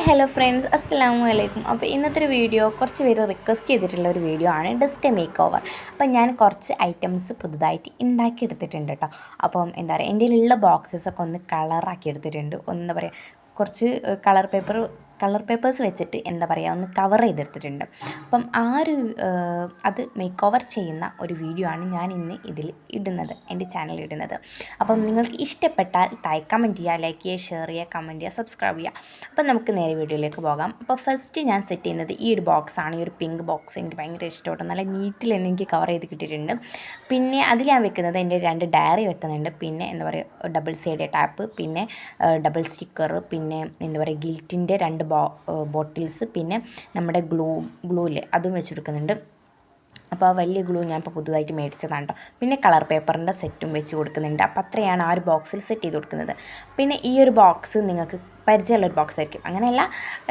Hello friends, അസ്സലാമു അലൈക്കും. അപ്പോൾ ഇന്നത്തെ വീഡിയോ കുറച്ച് പേര് റിക്വസ്റ്റ് ചെയ്തിട്ടുള്ള ഒരു വീഡിയോ ആണ്, ഡെസ്ക് മേക്ക് ഓവർ. അപ്പം ഞാൻ കുറച്ച് ഐറ്റംസ് പുതുതായിട്ട് ഉണ്ടാക്കിയെടുത്തിട്ടുണ്ട് കേട്ടോ. അപ്പം എന്താ പറയുക, എൻ്റെ കയ്യിലുള്ള ബോക്സസൊക്കെ ഒന്ന് കളറാക്കി എടുത്തിട്ടുണ്ട്. എന്താ പറയുക, കുറച്ച് കളർ പേപ്പേഴ്സ് വെച്ചിട്ട് എന്താ പറയുക ഒന്ന് കവർ ചെയ്തെടുത്തിട്ടുണ്ട്. അപ്പം ആ ഒരു അത് മേക്ക് ഓവർ ചെയ്യുന്ന ഒരു വീഡിയോ ആണ് ഞാൻ ഇന്ന് ഇതിൽ ഇടുന്നത്, എൻ്റെ ചാനലിൽ ഇടുന്നത്. അപ്പം നിങ്ങൾക്ക് ഇഷ്ടപ്പെട്ടാൽ കമൻറ്റ് ചെയ്യുക, ലൈക്ക് ചെയ്യുക, ഷെയർ ചെയ്യുക, കമൻറ്റ് ചെയ്യുക, സബ്സ്ക്രൈബ് ചെയ്യുക. അപ്പം നമുക്ക് നേരെ വീഡിയോയിലേക്ക് പോകാം. അപ്പോൾ ഫസ്റ്റ് ഞാൻ സെറ്റ് ചെയ്യുന്നത് ഈ ഒരു ബോക്സാണ്. ഈ ഒരു പിങ്ക് ബോക്സ് എനിക്ക് ഭയങ്കര ഇഷ്ടപ്പെട്ടു. നല്ല നീറ്റിൽ തന്നെ എനിക്ക് കവർ ചെയ്ത് കിട്ടിയിട്ടുണ്ട്. പിന്നെ അതിൽ ഞാൻ വെക്കുന്നത് എൻ്റെ 2 ഡയറി വെക്കുന്നുണ്ട്. പിന്നെ എന്താ പറയുക ഡബിൾ സൈഡ് ടാപ്പ്, പിന്നെ ഡബിൾ സ്റ്റിക്കർ, പിന്നെ എന്താ പറയുക ഗിൽറ്റിൻ്റെ 2 ബോട്ടിൽസ്, പിന്നെ നമ്മുടെ ഗ്ലൂല്ലേ അതും വെച്ച് കൊടുക്കുന്നുണ്ട്. അപ്പോൾ ആ വലിയ ഗ്ലൂ ഞാൻ ഇപ്പോൾ പുതുതായിട്ട് മേടിച്ചതാണ് കേട്ടോ. പിന്നെ കളർ പേപ്പറിൻ്റെ സെറ്റും വെച്ച് കൊടുക്കുന്നുണ്ട്. അപ്പോൾ അത്രയാണ് ആ ഒരു ബോക്സിൽ സെറ്റ് ചെയ്ത് കൊടുക്കുന്നത്. പിന്നെ ഈ ഒരു ബോക്സ് നിങ്ങൾക്ക് പരിചയമുള്ളൊരു ബോക്സ് ആയിരിക്കും. അങ്ങനെയല്ല,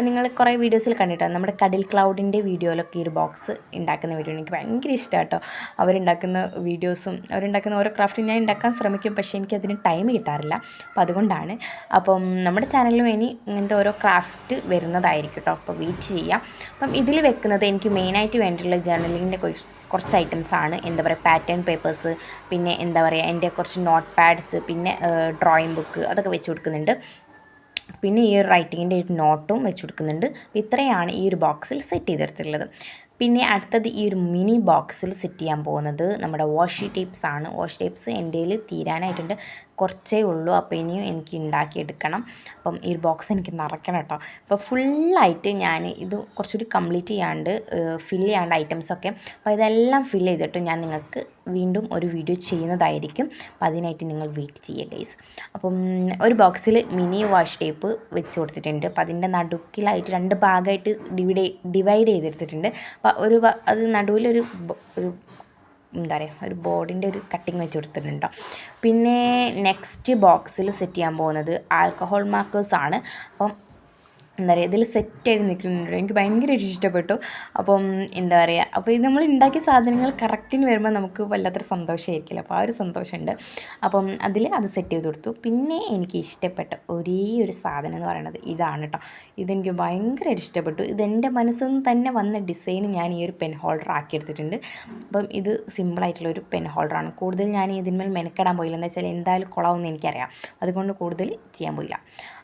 നിങ്ങൾ കുറേ വീഡിയോസിൽ കണ്ടിട്ടാണ് നമ്മുടെ കടിൽ ക്ലൗഡിൻ്റെ വീഡിയോയിലൊക്കെ ഈ ഒരു ബോക്സ് ഉണ്ടാക്കുന്ന വീഡിയോ എനിക്ക് ഭയങ്കര ഇഷ്ടമാണ് കേട്ടോ. അവരുണ്ടാക്കുന്ന വീഡിയോസും അവരുണ്ടാക്കുന്ന ഓരോ ക്രാഫ്റ്റും ഞാൻ ഉണ്ടാക്കാൻ ശ്രമിക്കും, പക്ഷേ എനിക്കതിന് ടൈം കിട്ടാറില്ല. അപ്പോൾ അതുകൊണ്ടാണ്. അപ്പം നമ്മുടെ ചാനലിലും ഇനി ഇങ്ങനത്തെ ഓരോ ക്രാഫ്റ്റ് വരുന്നതായിരിക്കും കേട്ടോ. അപ്പോൾ വെയിറ്റ് ചെയ്യാം. അപ്പം ഇതിൽ വെക്കുന്നത് എനിക്ക് മെയിനായിട്ട് വേണ്ടിയിട്ടുള്ള ജേർണലിങ്ങിൻ്റെ കുറച്ച് ഐറ്റംസാണ്. എന്താ പറയുക പാറ്റേൺ പേപ്പേഴ്സ്, പിന്നെ എന്താ പറയുക എൻ്റെ കുറച്ച് നോട്ട് പാഡ്സ്, പിന്നെ ഡ്രോയിങ് ബുക്ക് അതൊക്കെ വെച്ച് കൊടുക്കുന്നുണ്ട്. പിന്നെ ഈ ഒരു റൈറ്റിങ്ങിൻ്റെ ഒരു നോട്ടും വെച്ച് കൊടുക്കുന്നുണ്ട്. ഇത്രയാണ് ഈ ഒരു ബോക്സിൽ സെറ്റ് ചെയ്തെടുത്തിട്ടുള്ളത്. പിന്നെ അടുത്തത് ഈ ഒരു മിനി ബോക്സിൽ സെറ്റ് ചെയ്യാൻ പോകുന്നത് നമ്മുടെ വാഷി ടേപ്സ് ആണ്. വാഷി ടേപ്സ് എൻ്റെ കയ്യിൽ തീരാനായിട്ടുണ്ട്, കുറച്ചേ ഉള്ളൂ. അപ്പോൾ ഇനിയും എനിക്ക് ഉണ്ടാക്കിയെടുക്കണം. അപ്പം ഈ ഒരു ബോക്സ് എനിക്ക് നിറയ്ക്കണം കേട്ടോ. അപ്പോൾ ഫുള്ളായിട്ട് ഞാൻ ഇത് കുറച്ചുകൂടി കംപ്ലീറ്റ് ചെയ്യാണ്ട് ഫില്ല് ചെയ്യാണ്ട് ഐറ്റംസൊക്കെ, അപ്പോൾ ഇതെല്ലാം ഫില്ല് ചെയ്തിട്ട് ഞാൻ നിങ്ങൾക്ക് വീണ്ടും ഒരു വീഡിയോ ചെയ്യുന്നതായിരിക്കും. അപ്പോൾ അതിനായിട്ട് നിങ്ങൾ വെയിറ്റ് ചെയ്യുക ഗൈസ്. അപ്പം ഒരു ബോക്സിൽ മിനി വാഷ് ടേപ്പ് വെച്ച് കൊടുത്തിട്ടുണ്ട്. അപ്പോൾ അതിൻ്റെ നടുക്കിലായിട്ട് 2 ഭാഗമായിട്ട് ഡിവൈഡ് ചെയ്തെടുത്തിട്ടുണ്ട്. അപ്പോൾ അത് നടുവിലൊരു എന്താ പറയുക ഒരു ബോർഡിൻ്റെ ഒരു കട്ടിങ് വെച്ച് കൊടുത്തിട്ടുണ്ടോ. പിന്നെ നെക്സ്റ്റ് ബോക്സിൽ സെറ്റ് ചെയ്യാൻ പോകുന്നത് ആൽക്കഹോൾ മാർക്കേഴ്സാണ്. അപ്പം എന്താ പറയുക ഇതിൽ സെറ്റായിട്ട് നിൽക്കുന്നുണ്ട്, എനിക്ക് ഭയങ്കര ഇഷ്ടപ്പെട്ടു. അപ്പം എന്താ പറയുക, അപ്പോൾ ഇത് നമ്മൾ ഉണ്ടാക്കിയ സാധനങ്ങൾ കറക്റ്റിന് വരുമ്പോൾ നമുക്ക് വല്ലാത്തൊരു സന്തോഷമായിരിക്കില്ല. അപ്പോൾ ആ ഒരു സന്തോഷമുണ്ട്. അപ്പം അത് സെറ്റ് ചെയ്ത് കൊടുത്തു. പിന്നെ എനിക്ക് ഇഷ്ടപ്പെട്ട ഒരേ ഒരു സാധനം എന്ന് പറയുന്നത് ഇതാണ് കേട്ടോ. ഇതെനിക്ക് ഭയങ്കര ഇഷ്ടപ്പെട്ടു. ഇതെൻ്റെ മനസ്സിൽ നിന്ന് തന്നെ വന്ന ഡിസൈൻ ഞാൻ ഈ ഒരു പെൻ ഹോൾഡർ ആക്കിയെടുത്തിട്ടുണ്ട്. അപ്പം ഇത് സിമ്പിളായിട്ടുള്ളൊരു പെൻ ഹോൾഡറാണ്. കൂടുതൽ ഞാൻ ഇതിന്മേൽ മെനക്കെടാൻ പോയില്ല, എന്താ വെച്ചാൽ എന്തായാലും കുളമെന്ന് എനിക്കറിയാം, അതുകൊണ്ട് കൂടുതൽ ചെയ്യാൻ പോയില്ല.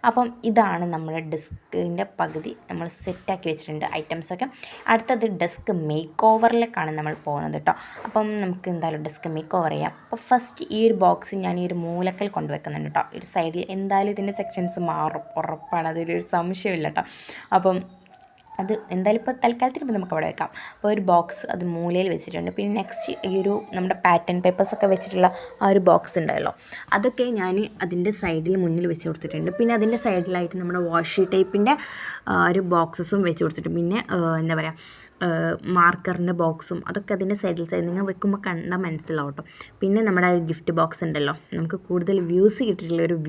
അപ്പം ഇതാണ് നമ്മുടെ ഡെസ്കിൻ്റെ പകുതി നമ്മൾ സെറ്റാക്കി വെച്ചിട്ടുണ്ട് ഐറ്റംസൊക്കെ. അടുത്തത് ഡെസ്ക് മേക്ക് ഓവറിലേക്കാണ് നമ്മൾ പോകുന്നത് കേട്ടോ. അപ്പം നമുക്ക് എന്തായാലും ഡെസ്ക് മേക്ക് ഓവർ ചെയ്യാം. അപ്പോൾ ഫസ്റ്റ് ഈ ഒരു ബോക്സ് ഞാൻ ഈ ഒരു മൂലക്കൽ കൊണ്ടുവെക്കുന്നുണ്ട് കേട്ടോ. ഒരു സൈഡിൽ എന്തായാലും ഇതിൻ്റെ സെക്ഷൻസ് മാറും, ഉറപ്പാണ്, അതിലൊരു സംശയമില്ല കേട്ടോ. അപ്പം അത് എന്തായാലും ഇപ്പോൾ തൽക്കാലത്തിന് നമുക്ക് അവിടെ വെക്കാം. അപ്പോൾ ഒരു ബോക്സ് അത് മൂലയിൽ വെച്ചിട്ടുണ്ട്. പിന്നെ നെക്സ്റ്റ് ഈ ഒരു നമ്മുടെ പാറ്റേൺ പേപ്പേഴ്സൊക്കെ വെച്ചിട്ടുള്ള ആ ഒരു ബോക്സ് ഉണ്ടല്ലോ, അതൊക്കെ ഞാൻ അതിൻ്റെ സൈഡിൽ മുന്നിൽ വെച്ച് കൊടുത്തിട്ടുണ്ട്. പിന്നെ അതിൻ്റെ സൈഡിലായിട്ട് നമ്മുടെ വാഷി ടേപ്പിൻ്റെ ഒരു ബോക്സസും വെച്ച് കൊടുത്തിട്ടുണ്ട്. പിന്നെ എന്താ പറയുക മാർക്കറിൻ്റെ ബോക്സും അതൊക്കെ അതിൻ്റെ സൈഡിൽ നിങ്ങൾ വെക്കുമ്പോൾ കണ്ടാൽ മനസ്സിലാവും കേട്ടോ. പിന്നെ നമ്മുടെ ഗിഫ്റ്റ് ബോക്സ് ഉണ്ടല്ലോ, നമുക്ക് കൂടുതൽ വ്യൂസ് കിട്ടിയിട്ടുള്ളൊരു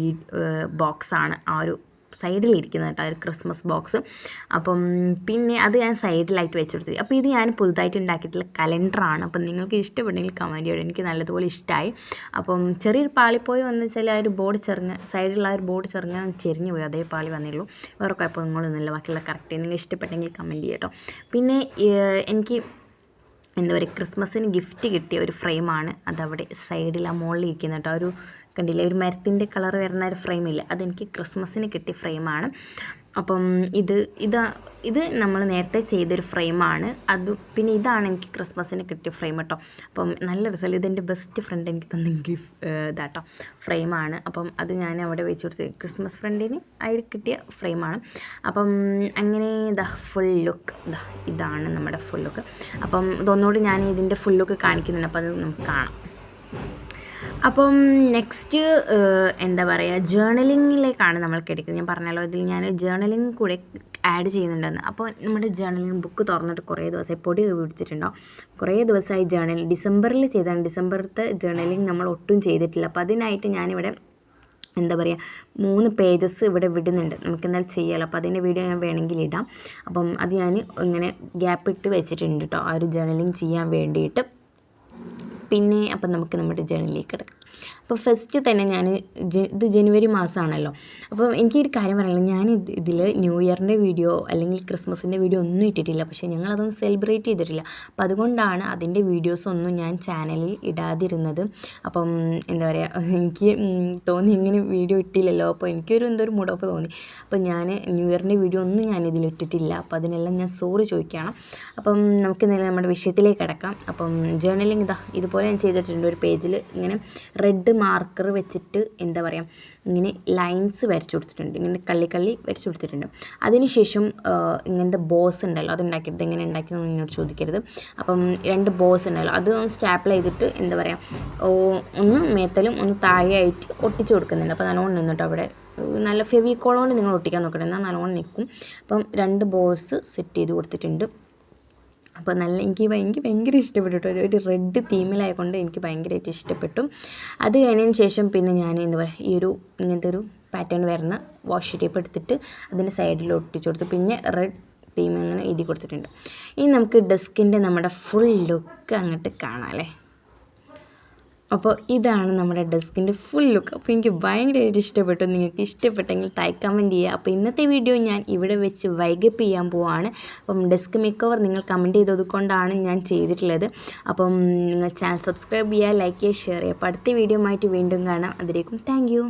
ബോക്സാണ് ആ ഒരു സൈഡിലിരിക്കുന്നത് കേട്ടോ, ഒരു ക്രിസ്മസ് ബോക്സ്. അപ്പം പിന്നെ അത് ഞാൻ സൈഡിലായിട്ട് വെച്ച് കൊടുത്തു. അപ്പോൾ ഇത് ഞാൻ പുതുതായിട്ട് ഉണ്ടാക്കിയിട്ടുള്ള കലണ്ടറാണ്. അപ്പം നിങ്ങൾക്ക് ഇഷ്ടപ്പെട്ടെങ്കിൽ കമൻറ്റ് ചെയ്യണം, എനിക്ക് നല്ലതുപോലെ ഇഷ്ടമായി. അപ്പം ചെറിയൊരു പാളിപ്പോയി വന്നു വെച്ചാൽ ആ ഒരു ബോർഡ് സൈഡിലുള്ള ആ ഒരു ബോർഡ് ചെരിഞ്ഞു പോയി, അതേ പാളി വന്നുള്ളൂ, വേറെ കുഴപ്പമൊന്നുമില്ല. ബാക്കിയുള്ള കറക്റ്റ് നിങ്ങൾ ഇഷ്ടപ്പെട്ടെങ്കിൽ കമൻറ്റ് ചെയ്യട്ടോ. പിന്നെ എനിക്ക് എന്താ പറയുക ക്രിസ്മസിന് ഗിഫ്റ്റ് കിട്ടിയ ഒരു ഫ്രെയിമാണ്, അതവിടെ സൈഡിൽ ആ മുകളിൽ ഇരിക്കുന്ന കേട്ടോ. ഒരു കണ്ടില്ലേ, ഒരു മരത്തിൻ്റെ കളർ വരുന്ന ഒരു ഫ്രെയിമില്ല, അതെനിക്ക് ക്രിസ്മസിന് കിട്ടിയ ഫ്രെയിമാണ്. അപ്പം ഇത് നമ്മൾ നേരത്തെ ചെയ്തൊരു ഫ്രെയിമാണ്. പിന്നെ ഇതാണ് എനിക്ക് ക്രിസ്മസിന് കിട്ടിയ ഫ്രെയിം കേട്ടോ. അപ്പം നല്ല റിസൾട്ട്, ഇതെൻ്റെ ബെസ്റ്റ് ഫ്രണ്ട് എനിക്ക് തന്ന ഇതാട്ടോ ഫ്രെയിമാണ്. അപ്പം അത് ഞാൻ അവിടെ വെച്ച് കൊടുത്ത് ക്രിസ്മസ് ഫ്രണ്ടിന് അതിൽ കിട്ടിയ ഫ്രെയിമാണ്. അപ്പം അങ്ങനെ ഫുൾ ലുക്ക് ഇതാണ് നമ്മുടെ ഫുൾ ലുക്ക്. അപ്പം ഇതൊന്നുകൂടി ഞാൻ ഇതിൻ്റെ ഫുൾ ലുക്ക് കാണിക്കുന്നുണ്ട്, അപ്പോൾ അത് നമുക്ക് കാണാം. അപ്പം നെക്സ്റ്റ് എന്താ പറയുക ജേർണലിങ്ങിലേക്കാണ് നമ്മൾ കിടക്കുന്നത്. ഞാൻ പറഞ്ഞല്ലോ ഇതിൽ ഞാൻ ജേർണലിങ് കൂടെ ആഡ് ചെയ്യുന്നുണ്ടെന്ന്. അപ്പോൾ നമ്മുടെ ജേർണലിങ് ബുക്ക് തുറന്നിട്ട് കുറേ ദിവസമായി പൊടി പിടിച്ചിട്ടുണ്ടോ, കുറേ ദിവസമായി ഡിസംബറിൽ ചെയ്താണ്. ഡിസംബറത്തെ ജേർണലിങ് നമ്മൾ ഒട്ടും ചെയ്തിട്ടില്ല. അപ്പോൾ അതിനായിട്ട് ഞാനിവിടെ എന്താ പറയുക 3 പേജസ് ഇവിടെ വിടുന്നുണ്ട്, നമുക്ക് എന്തായാലും ചെയ്യാമല്ലോ. അപ്പോൾ അതിൻ്റെ വീഡിയോ ഞാൻ വേണമെങ്കിൽ ഇടാം. അപ്പം അത് ഞാൻ ഇങ്ങനെ ഗ്യാപ്പ് ഇട്ട് വെച്ചിട്ടുണ്ട് കേട്ടോ, ആ ഒരു ജേർണലിങ് ചെയ്യാൻ വേണ്ടിയിട്ട്. പിന്നെ അപ്പം നമുക്ക് നമ്മുടെ ജേർണലിലേക്ക് കിടക്കാം. അപ്പോൾ ഫസ്റ്റ് തന്നെ ഞാൻ ഇത് ജനുവരി മാസമാണല്ലോ. അപ്പോൾ എനിക്കൊരു കാര്യം പറയാനുള്ളത്, ഞാൻ ഇതിൽ ന്യൂ ഇയറിൻ്റെ വീഡിയോ അല്ലെങ്കിൽ ക്രിസ്മസിൻ്റെ വീഡിയോ ഒന്നും ഇട്ടിട്ടില്ല. പക്ഷേ ഞങ്ങളതൊന്നും സെലിബ്രേറ്റ് ചെയ്തിട്ടില്ല. അപ്പോൾ അതുകൊണ്ടാണ് അതിൻ്റെ വീഡിയോസൊന്നും ഞാൻ ചാനലിൽ ഇടാതിരുന്നത്. അപ്പം എന്താ പറയുക, എനിക്ക് തോന്നി ഇങ്ങനെ വീഡിയോ ഇട്ടില്ലല്ലോ, അപ്പോൾ എനിക്കൊരു ഒരു മൂഡ് ഓഫ് തോന്നി. അപ്പോൾ ഞാൻ ന്യൂ ഇയറിൻ്റെ വീഡിയോ ഒന്നും ഞാൻ ഇതിലിട്ടിട്ടില്ല. അപ്പോൾ അതിനെല്ലാം ഞാൻ സോറി ചോദിക്കുകയാണ്. അപ്പം നമുക്ക് നമ്മുടെ വിഷയത്തിലേക്ക് കിടക്കാം. അപ്പം ജേർണലിങ് ഇതുപോലെ ഞാൻ ചെയ്തിട്ടുണ്ട്. ഒരു പേജിൽ ഇങ്ങനെ റെഡ് മാർക്കർ വെച്ചിട്ട് എന്താ പറയുക, ഇങ്ങനെ ലൈൻസ് വരച്ചു കൊടുത്തിട്ടുണ്ട്, ഇങ്ങനെ കള്ളി വരച്ചു കൊടുത്തിട്ടുണ്ട്. അതിനുശേഷം ഇങ്ങനത്തെ ബോസ് ഉണ്ടല്ലോ, അത് ഉണ്ടാക്കിയിട്ട് എങ്ങനെ ഉണ്ടാക്കിയെന്ന് എന്നോട് ചോദിക്കരുത്. അപ്പം 2 ബോസ് ഉണ്ടല്ലോ, അത് സ്റ്റാപ്പിൾ ചെയ്തിട്ട് എന്താ പറയുക, ഒന്ന് മേത്തലും ഒന്ന് താഴെയായിട്ട് ഒട്ടിച്ച് കൊടുക്കുന്നുണ്ട്. അപ്പോൾ നല്ലോണം നിന്നിട്ട് അവിടെ നല്ല ഫെവിക്കോൾ കൊണ്ട് നിങ്ങൾ ഒട്ടിക്കാൻ നോക്കണം, എന്നാൽ നല്ലോണം നിൽക്കും. അപ്പം 2 ബോസ് സെറ്റ് ചെയ്ത് കൊടുത്തിട്ടുണ്ട്. അപ്പോൾ എനിക്ക് ഭയങ്കര ഇഷ്ടപ്പെട്ടു. ഒരു റെഡ് തീമിലായതുകൊണ്ട് എനിക്ക് ഭയങ്കരമായിട്ട് ഇഷ്ടപ്പെട്ടു. അത് കഴിഞ്ഞതിന് ശേഷം പിന്നെ ഞാൻ എന്താ പറയുക, ഈ ഇങ്ങനത്തെ ഒരു പാറ്റേൺ വരുന്ന വാഷി ടേപ്പ് എടുത്തിട്ട് അതിൻ്റെ സൈഡിൽ ഒട്ടിച്ചു കൊടുത്തു. പിന്നെ റെഡ് തീം ഇങ്ങനെ എഴുതി കൊടുത്തിട്ടുണ്ട്. ഇനി നമുക്ക് ഡെസ്കിൻ്റെ നമ്മുടെ ഫുൾ ലുക്ക് അങ്ങോട്ട് കാണാം അല്ലേ. അപ്പോൾ ഇതാണ് നമ്മുടെ ഡെസ്കിൻ്റെ ഫുൾ ലുക്ക്. അപ്പോൾ എനിക്ക് ഭയങ്കരമായിട്ട് ഇഷ്ടപ്പെട്ടു. നിങ്ങൾക്ക് ഇഷ്ടപ്പെട്ടെങ്കിൽ കമൻറ്റ് ചെയ്യുക. അപ്പോൾ ഇന്നത്തെ വീഡിയോ ഞാൻ ഇവിടെ വെച്ച് വൈഗപ്പ് ചെയ്യാൻ പോവുകയാണ്. അപ്പം ഡെസ്ക് മേക്ക് ഓവർ നിങ്ങൾ കമൻറ്റ് ചെയ്തത് കൊണ്ടാണ് ഞാൻ ചെയ്തിട്ടുള്ളത്. അപ്പം നിങ്ങൾ ചാനൽ സബ്സ്ക്രൈബ് ചെയ്യുക, ലൈക്ക് ചെയ്യുക, ഷെയർ ചെയ്യുക. അപ്പോൾ അടുത്ത വീഡിയോ ആയിട്ട് വീണ്ടും കാണാം. അതിലേക്കും താങ്ക് യു.